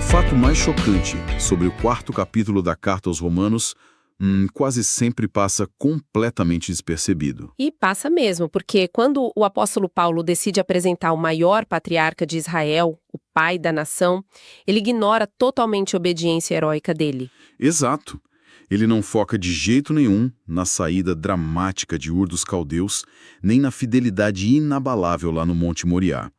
fato mais chocante sobre o quarto capítulo da Carta aos Romanos quase sempre passa completamente despercebido. E passa mesmo, porque quando o apóstolo Paulo decide apresentar o maior patriarca de Israel, o pai da nação, ele ignora totalmente a obediência heróica dele. Exato. Ele não foca de jeito nenhum na saída dramática de Ur dos Caldeus, nem na fidelidade inabalável lá no Monte Moriá.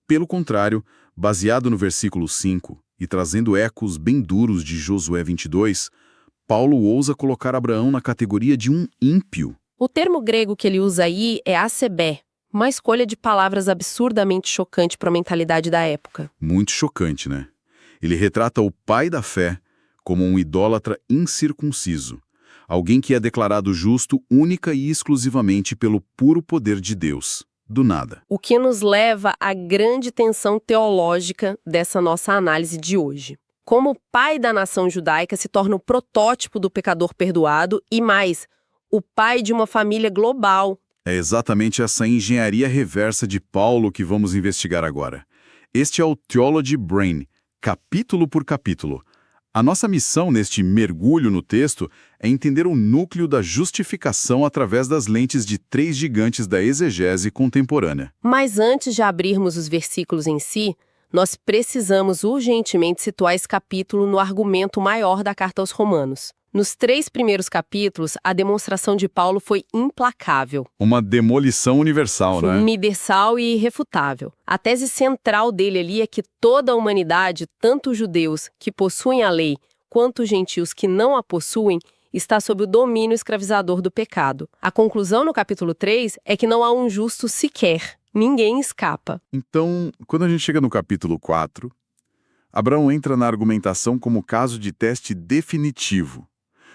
Pelo contrário, baseado no versículo 5 e trazendo ecos bem duros de Josué 22, Paulo ousa colocar Abraão na categoria de um ímpio. O termo grego que ele usa aí é asebé, uma escolha de palavras absurdamente chocante para a mentalidade da época. Muito chocante, né? Ele retrata o pai da fé como um idólatra incircunciso, alguém que é declarado justo única e exclusivamente pelo puro poder de Deus, do nada. O que nos leva à grande tensão teológica dessa nossa análise de hoje. Como o pai da nação judaica se torna o protótipo do pecador perdoado e mais, o pai de uma família global. É exatamente essa engenharia reversa de Paulo que vamos investigar agora. Este é o Theology Brain, capítulo por capítulo. A nossa missão neste mergulho no texto é entender o núcleo da justificação através das lentes de três gigantes da exegese contemporânea. Mas antes de abrirmos os versículos em si, nós precisamos urgentemente situar esse capítulo no argumento maior da Carta aos Romanos. Nos 3 primeiros capítulos, a demonstração de Paulo foi implacável. Uma demolição universal, né? Universal e irrefutável. A tese central dele ali é que toda a humanidade, tanto os judeus que possuem a lei, quanto os gentios que não a possuem, está sob o domínio escravizador do pecado. A conclusão no capítulo 3 é que não há um justo sequer. Ninguém escapa. Então, quando a gente chega no capítulo 4, Abraão entra na argumentação como caso de teste definitivo.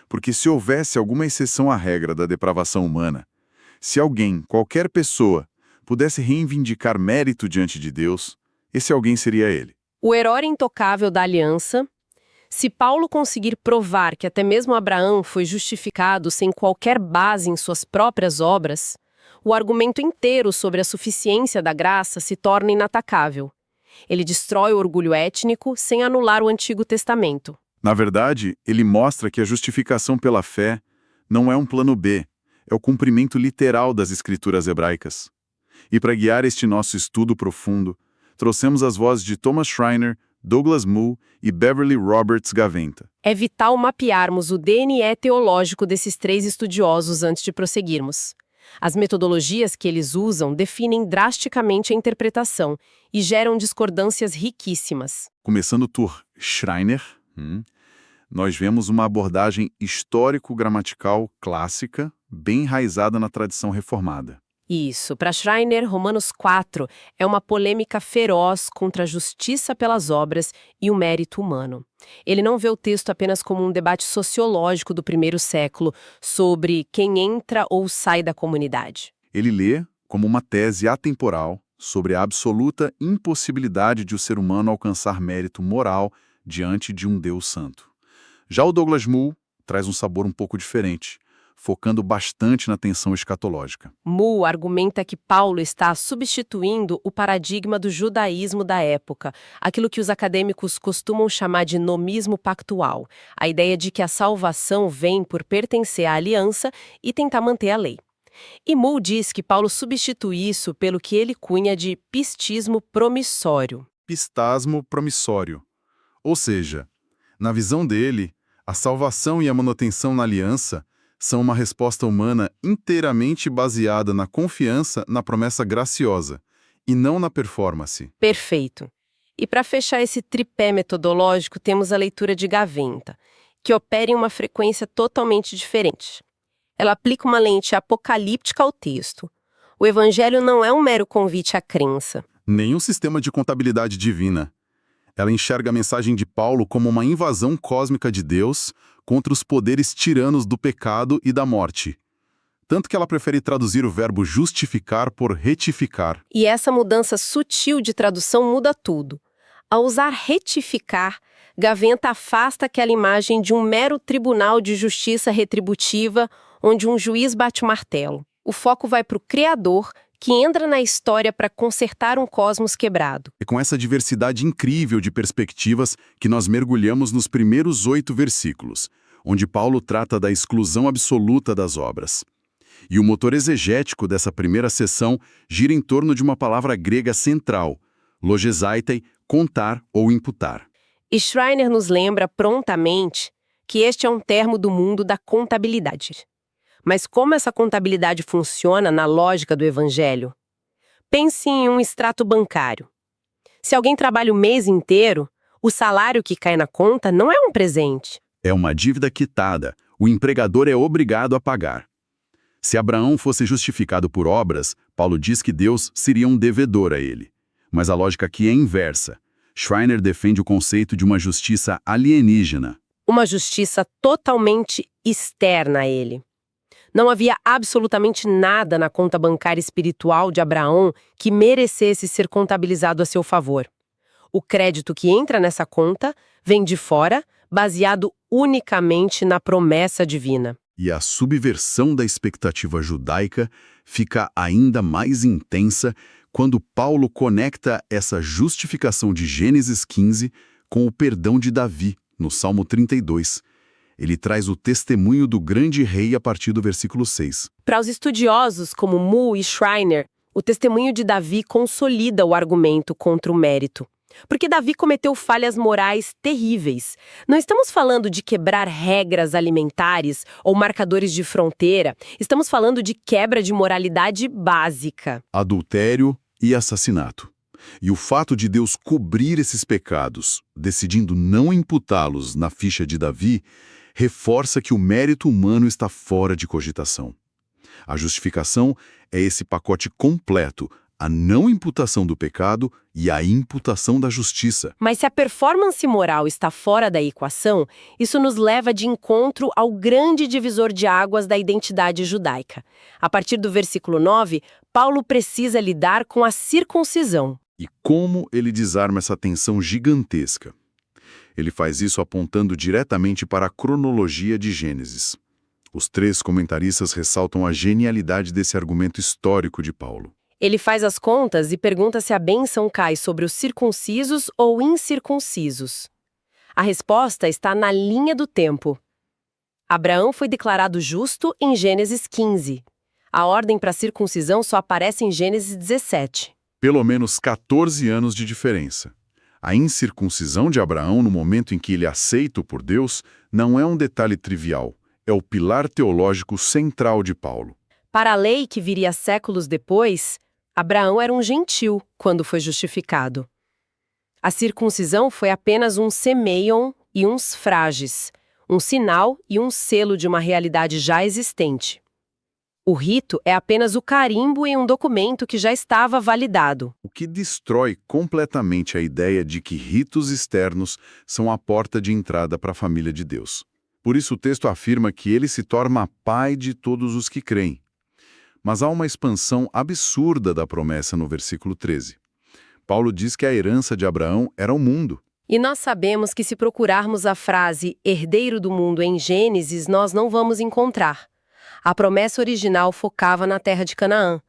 Porque se houvesse alguma exceção à regra da depravação humana, se alguém, qualquer pessoa, pudesse reivindicar mérito diante de Deus, esse alguém seria ele. O herói intocável da aliança. Se Paulo conseguir provar que até mesmo Abraão foi justificado sem qualquer base em suas próprias obras, o argumento inteiro sobre a suficiência da graça se torna inatacável. Ele destrói o orgulho étnico sem anular o Antigo Testamento. Na verdade, ele mostra que a justificação pela fé não é um plano B, é o cumprimento literal das escrituras hebraicas. E para guiar este nosso estudo profundo, trouxemos as vozes de Thomas Schreiner, Douglas Moo e Beverly Roberts Gaventa. É vital mapearmos o DNA teológico desses 3 estudiosos antes de prosseguirmos. As metodologias que eles usam definem drasticamente a interpretação e geram discordâncias riquíssimas. Começando por Schreiner, nós vemos uma abordagem histórico-gramatical clássica, bem enraizada na tradição reformada. Isso, para Schreiner, Romanos 4 é uma polêmica feroz contra a justiça pelas obras e o mérito humano. Ele não vê o texto apenas como um debate sociológico do primeiro século sobre quem entra ou sai da comunidade. Ele lê como uma tese atemporal sobre a absoluta impossibilidade de o ser humano alcançar mérito moral diante de um Deus santo. Já o Douglas Moo traz um sabor um pouco diferente, focando bastante na tensão escatológica. Moo argumenta que Paulo está substituindo o paradigma do judaísmo da época, aquilo que os acadêmicos costumam chamar de nomismo pactual, a ideia de que a salvação vem por pertencer à aliança e tentar manter a lei. E Moo diz que Paulo substitui isso pelo que ele cunha de pistismo promissório. Pistasmo promissório. Ou seja, na visão dele, a salvação e a manutenção na aliança são uma resposta humana inteiramente baseada na confiança na promessa graciosa, e não na performance. Perfeito. E para fechar esse tripé metodológico, temos a leitura de Gaventa, que opera em uma frequência totalmente diferente. Ela aplica uma lente apocalíptica ao texto. O Evangelho não é um mero convite à crença. Nem um sistema de contabilidade divina. Ela enxerga a mensagem de Paulo como uma invasão cósmica de Deus contra os poderes tiranos do pecado e da morte. Tanto que ela prefere traduzir o verbo justificar por retificar. E essa mudança sutil de tradução muda tudo. Ao usar retificar, Gaventa afasta aquela imagem de um mero tribunal de justiça retributiva onde um juiz bate o martelo. O foco vai para o Criador, que entra na história para consertar um cosmos quebrado. É com essa diversidade incrível de perspectivas que nós mergulhamos nos primeiros 8 versículos, onde Paulo trata da exclusão absoluta das obras. E o motor exegético dessa primeira seção gira em torno de uma palavra grega central, logizaitai, contar ou imputar. E Schreiner nos lembra prontamente que este é um termo do mundo da contabilidade. Mas como essa contabilidade funciona na lógica do Evangelho? Pense em um extrato bancário. Se alguém trabalha o mês inteiro, o salário que cai na conta não é um presente. É uma dívida quitada, o empregador é obrigado a pagar. Se Abraão fosse justificado por obras, Paulo diz que Deus seria um devedor a ele. Mas a lógica aqui é inversa. Schreiner defende o conceito de uma justiça alienígena. Uma justiça totalmente externa a ele. Não havia absolutamente nada na conta bancária espiritual de Abraão que merecesse ser contabilizado a seu favor. O crédito que entra nessa conta vem de fora, baseado unicamente na promessa divina. E a subversão da expectativa judaica fica ainda mais intensa quando Paulo conecta essa justificação de Gênesis 15 com o perdão de Davi, no Salmo 32. Ele traz o testemunho do grande rei a partir do versículo 6. Para os estudiosos como Mu e Schreiner, o testemunho de Davi consolida o argumento contra o mérito. Porque Davi cometeu falhas morais terríveis. Não estamos falando de quebrar regras alimentares ou marcadores de fronteira. Estamos falando de quebra de moralidade básica. Adultério e assassinato. E o fato de Deus cobrir esses pecados, decidindo não imputá-los na ficha de Davi, reforça que o mérito humano está fora de cogitação. A justificação é esse pacote completo, a não imputação do pecado e a imputação da justiça. Mas se a performance moral está fora da equação, isso nos leva de encontro ao grande divisor de águas da identidade judaica. A partir do versículo 9, Paulo precisa lidar com a circuncisão. E como ele desarma essa tensão gigantesca? Ele faz isso apontando diretamente para a cronologia de Gênesis. Os 3 comentaristas ressaltam a genialidade desse argumento histórico de Paulo. Ele faz as contas e pergunta se a bênção cai sobre os circuncisos ou incircuncisos. A resposta está na linha do tempo. Abraão foi declarado justo em Gênesis 15. A ordem para a circuncisão só aparece em Gênesis 17. Pelo menos 14 anos de diferença. A incircuncisão de Abraão, no momento em que ele é aceito por Deus, não é um detalhe trivial. É o pilar teológico central de Paulo. Para a lei que viria séculos depois, Abraão era um gentil quando foi justificado. A circuncisão foi apenas um semeion e uns frages, um sinal e um selo de uma realidade já existente. O rito é apenas o carimbo em um documento que já estava validado. O que destrói completamente a ideia de que ritos externos são a porta de entrada para a família de Deus. Por isso o texto afirma que ele se torna pai de todos os que creem. Mas há uma expansão absurda da promessa no versículo 13. Paulo diz que a herança de Abraão era o mundo. E nós sabemos que se procurarmos a frase herdeiro do mundo em Gênesis, nós não vamos encontrar. A promessa original focava na terra de Canaã.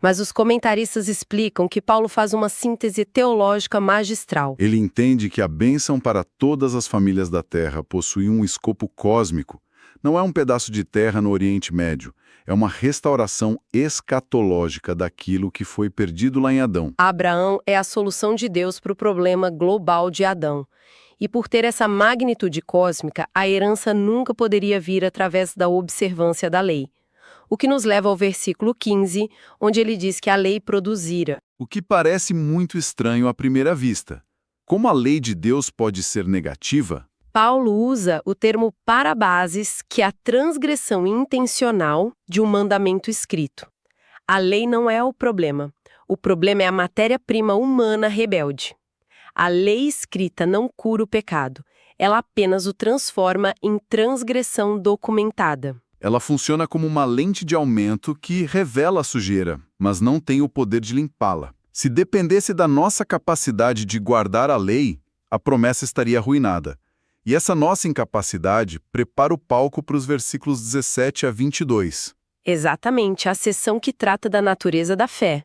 Mas os comentaristas explicam que Paulo faz uma síntese teológica magistral. Ele entende que a bênção para todas as famílias da terra possui um escopo cósmico. Não é um pedaço de terra no Oriente Médio. É uma restauração escatológica daquilo que foi perdido lá em Adão. Abraão é a solução de Deus para o problema global de Adão. E por ter essa magnitude cósmica, a herança nunca poderia vir através da observância da lei. O que nos leva ao versículo 15, onde ele diz que a lei produzira. O que parece muito estranho à primeira vista. Como a lei de Deus pode ser negativa? Paulo usa o termo parabases, que é a transgressão intencional de um mandamento escrito. A lei não é o problema. O problema é a matéria-prima humana rebelde. A lei escrita não cura o pecado. Ela apenas o transforma em transgressão documentada. Ela funciona como uma lente de aumento que revela a sujeira, mas não tem o poder de limpá-la. Se dependesse da nossa capacidade de guardar a lei, a promessa estaria arruinada. E essa nossa incapacidade prepara o palco para os versículos 17 a 22. Exatamente, a seção que trata da natureza da fé.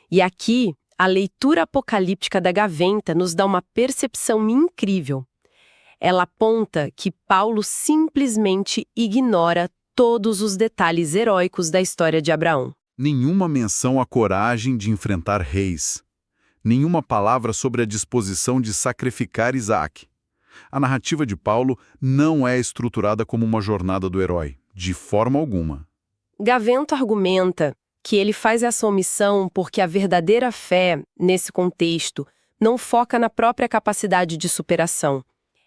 E aqui, a leitura apocalíptica da Gaventa nos dá uma percepção incrível. Ela aponta que Paulo simplesmente ignora todos os detalhes heróicos da história de Abraão. Nenhuma menção à coragem de enfrentar reis. Nenhuma palavra sobre a disposição de sacrificar Isaac. A narrativa de Paulo não é estruturada como uma jornada do herói, de forma alguma. Gavento argumenta que ele faz essa omissão porque a verdadeira fé, nesse contexto, não foca na própria capacidade de superação.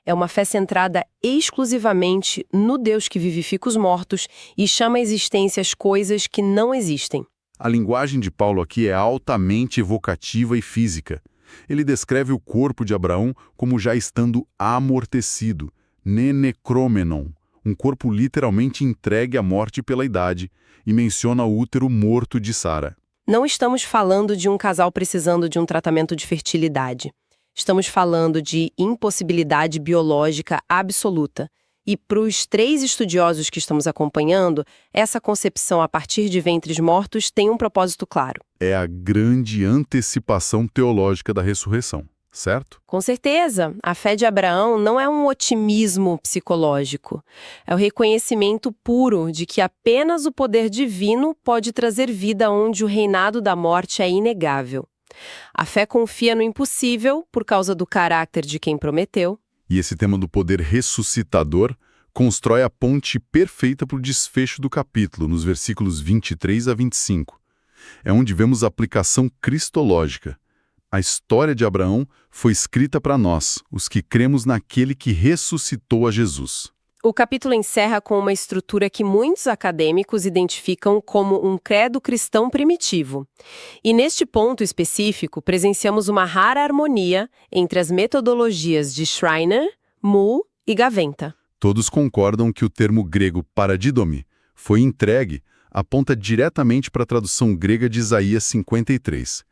É uma fé centrada exclusivamente no Deus que vivifica os mortos e chama à existência as coisas que não existem. A linguagem de Paulo aqui é altamente evocativa e física. Ele descreve o corpo de Abraão como já estando amortecido, nenecromenon, um corpo literalmente entregue à morte pela idade, e menciona o útero morto de Sara. Não estamos falando de um casal precisando de um tratamento de fertilidade. Estamos falando de impossibilidade biológica absoluta. E para os 3 estudiosos que estamos acompanhando, essa concepção a partir de ventres mortos tem um propósito claro. É a grande antecipação teológica da ressurreição, certo? Com certeza, a fé de Abraão não é um otimismo psicológico. É o reconhecimento puro de que apenas o poder divino pode trazer vida onde o reinado da morte é inegável. A fé confia no impossível por causa do caráter de quem prometeu. E esse tema do poder ressuscitador constrói a ponte perfeita para o desfecho do capítulo, nos versículos 23 a 25. É onde vemos a aplicação cristológica. A história de Abraão foi escrita para nós, os que cremos naquele que ressuscitou a Jesus. O capítulo encerra com uma estrutura que muitos acadêmicos identificam como um credo cristão primitivo. E neste ponto específico, presenciamos uma rara harmonia entre as metodologias de Schreiner, Moore e Gaventa. Todos concordam que o termo grego paradidomi foi entregue aponta diretamente para a tradução grega de Isaías 53.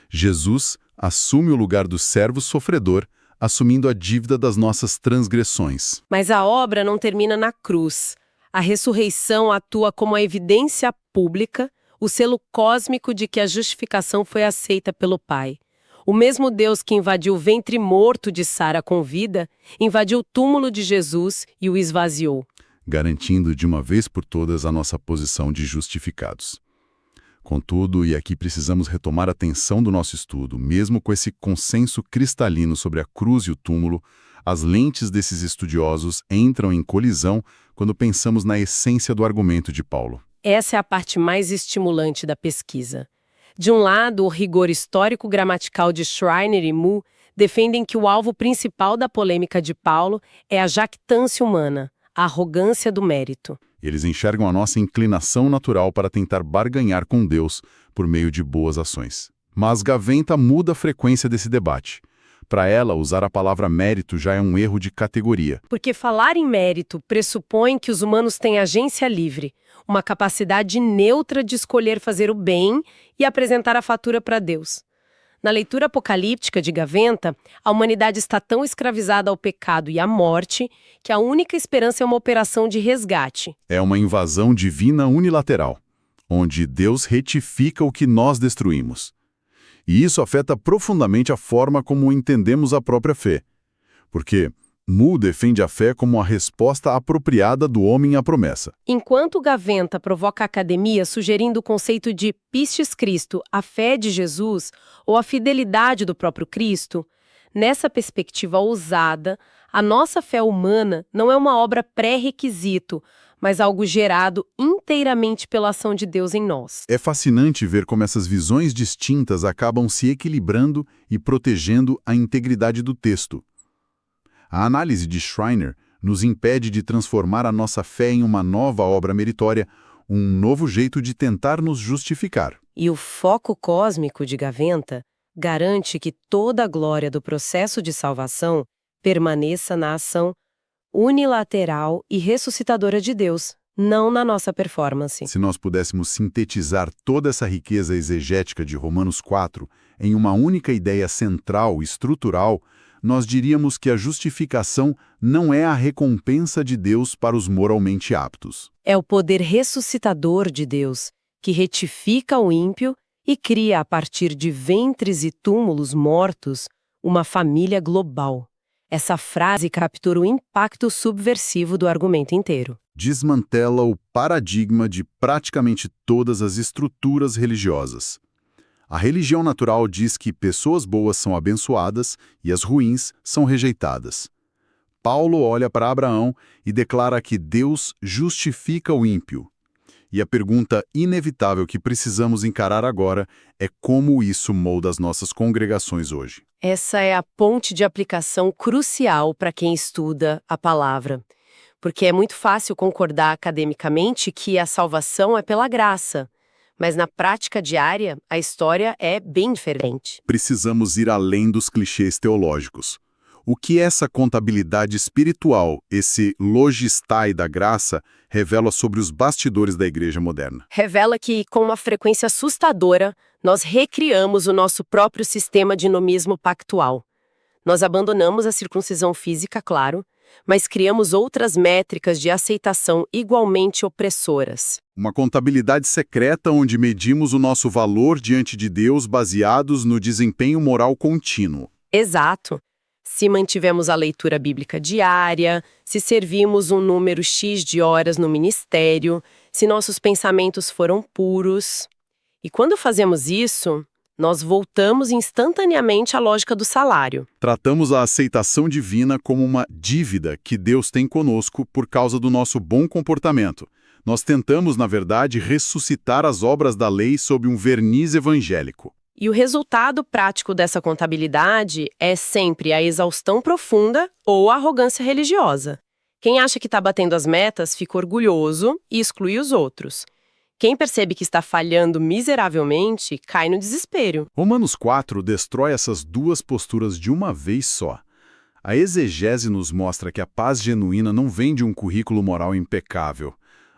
Jesus assume o lugar do servo sofredor, assumindo a dívida das nossas transgressões. Mas a obra não termina na cruz. A ressurreição atua como a evidência pública, o selo cósmico de que a justificação foi aceita pelo Pai. O mesmo Deus que invadiu o ventre morto de Sara com vida, invadiu o túmulo de Jesus e o esvaziou, garantindo de uma vez por todas a nossa posição de justificados. Contudo, e aqui precisamos retomar a atenção do nosso estudo, mesmo com esse consenso cristalino sobre a cruz e o túmulo, as lentes desses estudiosos entram em colisão quando pensamos na essência do argumento de Paulo. Essa é a parte mais estimulante da pesquisa. De um lado, o rigor histórico-gramatical de Schreiner e Moore defendem que o alvo principal da polêmica de Paulo é a jactância humana, a arrogância do mérito. Eles enxergam a nossa inclinação natural para tentar barganhar com Deus por meio de boas ações. Mas Gaventa muda a frequência desse debate. Para ela, usar a palavra mérito já é um erro de categoria. Porque falar em mérito pressupõe que os humanos têm agência livre, uma capacidade neutra de escolher fazer o bem e apresentar a fatura para Deus. Na leitura apocalíptica de Gaventa, a humanidade está tão escravizada ao pecado e à morte que a única esperança é uma operação de resgate. É uma invasão divina unilateral, onde Deus retifica o que nós destruímos. E isso afeta profundamente a forma como entendemos a própria fé. Porque Moore defende a fé como a resposta apropriada do homem à promessa. Enquanto Gaventa provoca a academia sugerindo o conceito de pistis Christo, a fé de Jesus, ou a fidelidade do próprio Cristo, nessa perspectiva ousada, a nossa fé humana não é uma obra pré-requisito, mas algo gerado inteiramente pela ação de Deus em nós. É fascinante ver como essas visões distintas acabam se equilibrando e protegendo a integridade do texto. A análise de Schreiner nos impede de transformar a nossa fé em uma nova obra meritória, um novo jeito de tentar nos justificar. E o foco cósmico de Gaventa garante que toda a glória do processo de salvação permaneça na ação unilateral e ressuscitadora de Deus, não na nossa performance. Se nós pudéssemos sintetizar toda essa riqueza exegética de Romanos 4 em uma única ideia central e estrutural, nós diríamos que a justificação não é a recompensa de Deus para os moralmente aptos. É o poder ressuscitador de Deus, que retifica o ímpio e cria, a partir de ventres e túmulos mortos, uma família global. Essa frase captura o impacto subversivo do argumento inteiro. Desmantela o paradigma de praticamente todas as estruturas religiosas. A religião natural diz que pessoas boas são abençoadas e as ruins são rejeitadas. Paulo olha para Abraão e declara que Deus justifica o ímpio. E a pergunta inevitável que precisamos encarar agora é como isso molda as nossas congregações hoje. Essa é a ponte de aplicação crucial para quem estuda a palavra. Porque é muito fácil concordar academicamente que a salvação é pela graça. Mas na prática diária, a história é bem diferente. Precisamos ir além dos clichês teológicos. O que essa contabilidade espiritual, esse logistai da graça, revela sobre os bastidores da igreja moderna? Revela que, com uma frequência assustadora, nós recriamos o nosso próprio sistema de nomismo pactual. Nós abandonamos a circuncisão física, claro, mas criamos outras métricas de aceitação igualmente opressoras. Uma contabilidade secreta onde medimos o nosso valor diante de Deus baseados no desempenho moral contínuo. Exato. Se mantivemos a leitura bíblica diária, se servimos um número X de horas no ministério, se nossos pensamentos foram puros. E quando fazemos isso, nós voltamos instantaneamente à lógica do salário. Tratamos a aceitação divina como uma dívida que Deus tem conosco por causa do nosso bom comportamento. Nós tentamos, na verdade, ressuscitar as obras da lei sob um verniz evangélico. E o resultado prático dessa contabilidade é sempre a exaustão profunda ou a arrogância religiosa. Quem acha que está batendo as metas fica orgulhoso e exclui os outros. Quem percebe que está falhando miseravelmente cai no desespero. Romanos 4 destrói essas duas posturas de uma vez só. A exegese nos mostra que a paz genuína não vem de um currículo moral impecável.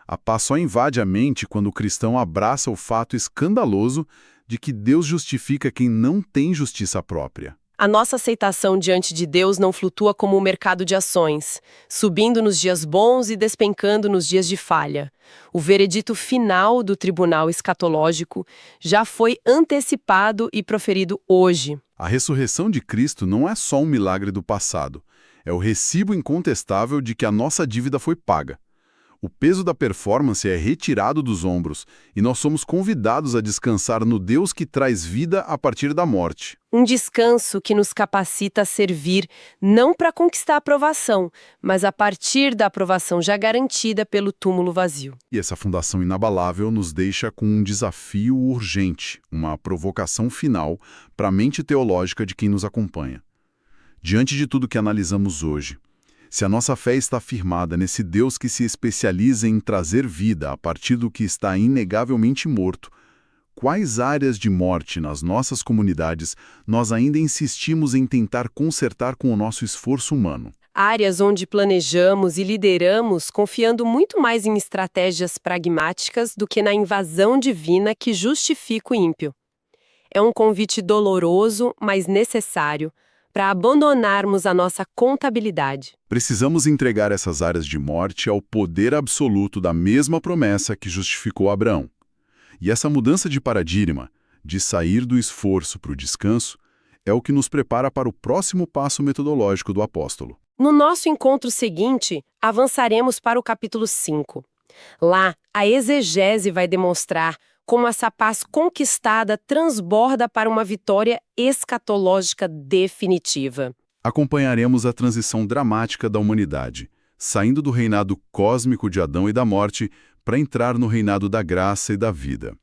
A paz só invade a mente quando o cristão abraça o fato escandaloso de que Deus justifica quem não tem justiça própria. A nossa aceitação diante de Deus não flutua como um mercado de ações, subindo nos dias bons e despencando nos dias de falha. O veredito final do tribunal escatológico já foi antecipado e proferido hoje. A ressurreição de Cristo não é só um milagre do passado, é o recibo incontestável de que a nossa dívida foi paga. O peso da performance é retirado dos ombros e nós somos convidados a descansar no Deus que traz vida a partir da morte. Um descanso que nos capacita a servir não para conquistar a aprovação, mas a partir da aprovação já garantida pelo túmulo vazio. E essa fundação inabalável nos deixa com um desafio urgente, uma provocação final para a mente teológica de quem nos acompanha. Diante de tudo que analisamos hoje, se a nossa fé está firmada nesse Deus que se especializa em trazer vida a partir do que está inegavelmente morto, quais áreas de morte nas nossas comunidades nós ainda insistimos em tentar consertar com o nosso esforço humano? Áreas onde planejamos e lideramos confiando muito mais em estratégias pragmáticas do que na invasão divina que justifica o ímpio. É um convite doloroso, mas necessário, para abandonarmos a nossa contabilidade. Precisamos entregar essas áreas de morte ao poder absoluto da mesma promessa que justificou Abraão. E essa mudança de paradigma, de sair do esforço para o descanso, é o que nos prepara para o próximo passo metodológico do apóstolo. No nosso encontro seguinte, avançaremos para o capítulo 5. Lá, a exegese vai demonstrar como essa paz conquistada transborda para uma vitória escatológica definitiva. Acompanharemos a transição dramática da humanidade, saindo do reinado cósmico de Adão e da morte para entrar no reinado da graça e da vida.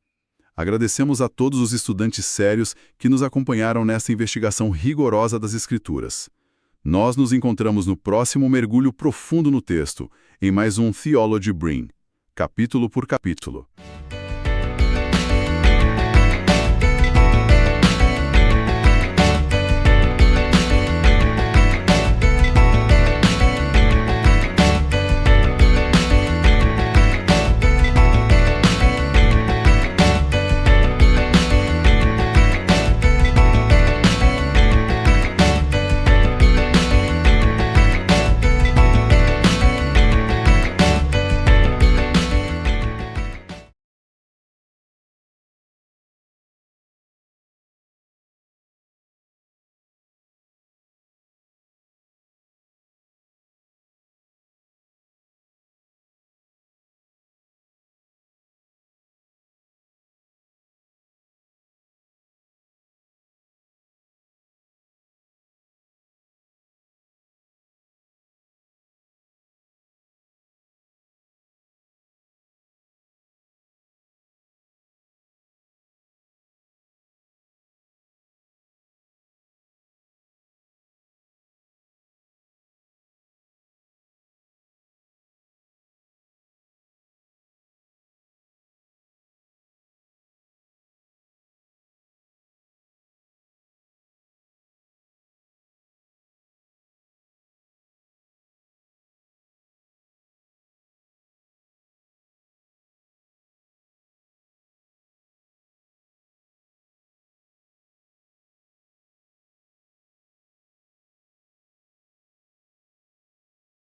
Agradecemos a todos os estudantes sérios que nos acompanharam nesta investigação rigorosa das Escrituras. Nós nos encontramos no próximo mergulho profundo no texto, em mais um Theology Brim, capítulo por capítulo.